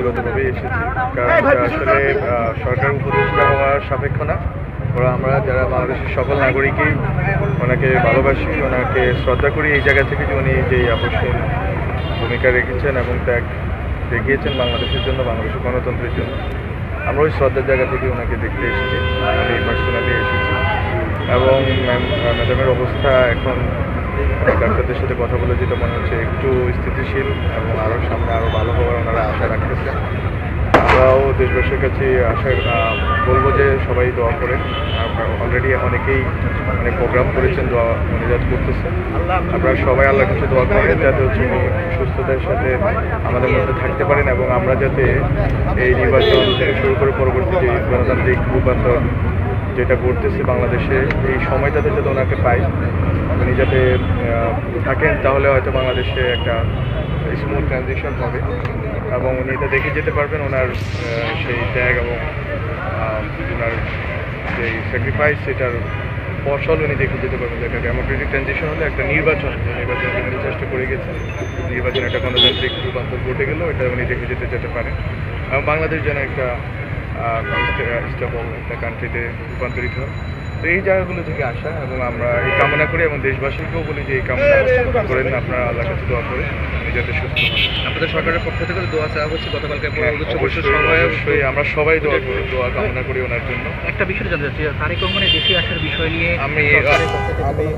ব্যক্তিগতভাবে এসেছি, কারণ এটা আসলে সরকার উপদেষ্টা হওয়ার সাপেক্ষ না। আমরা যারা বাংলাদেশের সকল নাগরিকই ওনাকে ভালোবাসি, ওনাকে শ্রদ্ধা করি এই জায়গা থেকে যে উনি যেই আপসহীন ভূমিকা রেখেছেন এবং ত্যাগ দেখিয়েছেন বাংলাদেশের জন্য, বাংলাদেশের গণতন্ত্রের জন্য। আমরা ওই শ্রদ্ধার জায়গা থেকে ওনাকে দেখতে এসেছি, আমি পার্সোনালি এসেছি। এবং ম্যাডামের অবস্থা এখন ডাক্তারদের সাথে কথা বলে যেটা মনে হচ্ছে একটু স্থিতিশীল এবং আরও সামনে আরও ভালো হওয়ার ওনারা আশা রাখতেছেন। আমরাও দেশবাসীর কাছে আশা বলবো যে সবাই দোয়া করেন। অলরেডি অনেকেই অনেক প্রোগ্রাম করেছেন, দোয়া মনিজাত করতেছেন। আপনারা সবাই আল্লাহর কাছে দোয়া করেন যাতে হচ্ছে সুস্থতার সাথে আমাদের মধ্যে থাকতে পারেন এবং আমরা যাতে এই নির্বাচন থেকে শুরু করে পরবর্তী যে গণতান্ত্রিক রূপান্তর যেটা করতেছে বাংলাদেশে, এই সময়টাতে যাতে ওনাকে পাই, উনি যাতে থাকেন, তাহলে হয়তো বাংলাদেশে একটা স্মুথ ট্রানজিশন হবে এবং উনি এটা দেখে যেতে পারবেন ওনার সেই ত্যাগ এবং ওনার যেই স্যাক্রিফাইস সেটার ফসল উনি দেখে যেতে পারবেন। একটা ডেমোক্রেটিক ট্রানজিশন হলে একটা নির্বাচন উনি চেষ্টা করে গেছেন, নির্বাচন একটা গণতান্ত্রিক রূপান্তর ঘটে গেল, এটা উনি দেখে যেতে পারেন এবং বাংলাদেশ যেন একটা স্টেবল একটা কান্ট্রিতে রূপান্তরিত হয়। তো এই জায়গাগুলো থেকে আসা এবং আমরা এই কামনা করি এবং দেশবাসীকেও বলি যে এই কামনা করেন আপনারা আল্লাহর কাছে দোয়া করে উনি যাতে সুস্থ হন। আপনাদের সরকারের পক্ষ থেকে দোয়া চাওয়া হচ্ছে গতকালকে অবশ্যই আমরা সবাই দোয়া কামনা করি ওনার জন্য। একটা বিষয় জানতে চাচ্ছি, তারেক রহমানের দেশে আসার বিষয় নিয়ে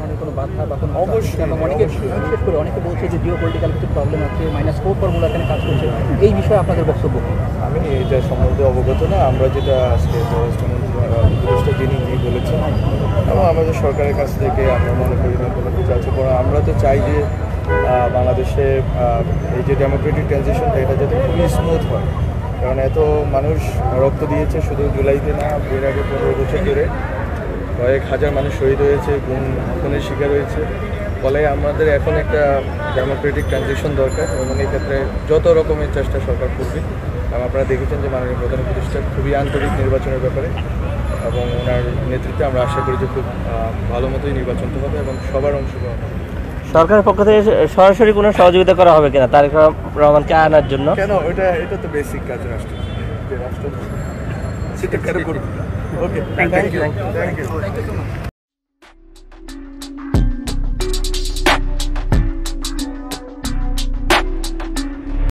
আমি কোনো বাধা বা কোনো অবশ্যই অনেকে বিশেষ করে অনেকে বলছে যে জিও পলিটিক্যাল কিছু প্রবলেম আছে, -4 ফর্মুলা এখানে কাজ করছে, এই বিষয়ে আপনাদের বক্তব্য? আমি এটা সম্বন্ধে অবগত না। আমরা যেটা আজকে উপদেষ্টা যিনি উনি বলেছেন এবং আমাদের সরকারের কাছ থেকে আমরা মনে করি না কোনো কিছু আছে, কারণ আমরা তো চাই যে বাংলাদেশে এই যে ডেমোক্রেটিক ট্রানজিশনটা এটা যাতে খুবই স্মুথ হয়, কারণ এত মানুষ রক্ত দিয়েছে শুধু জুলাইতে না, এর আগে 15 বছর ধরে কয়েক হাজার মানুষ শহীদ হয়েছে, খুনের শিকার হয়েছে। ফলে আমাদের এখন একটা ডেমোক্রেটিক ট্রানজিশন দরকার এবং এই ক্ষেত্রে যত রকমের চেষ্টা সরকার করবে। এবং আপনারা দেখেছেন যে মাননীয় প্রধান উপদেষ্টা খুবই আন্তরিক নির্বাচনের ব্যাপারে এবং ওনার নেতৃত্বে আমরা আশা করি যে খুব ভালো মতোই নির্বাচনটা হবে এবং সবার অংশগ্রহণ হবে। সরকারের পক্ষ থেকে সরাসরি কোনো সহযোগিতা করা হবে কিনা তারেক রহমানকে আনার জন্য? কেন, এটা তো বেসিক কাজ রাষ্ট্র সেটা কেন করবে। ওকে, থ্যাংক ইউ।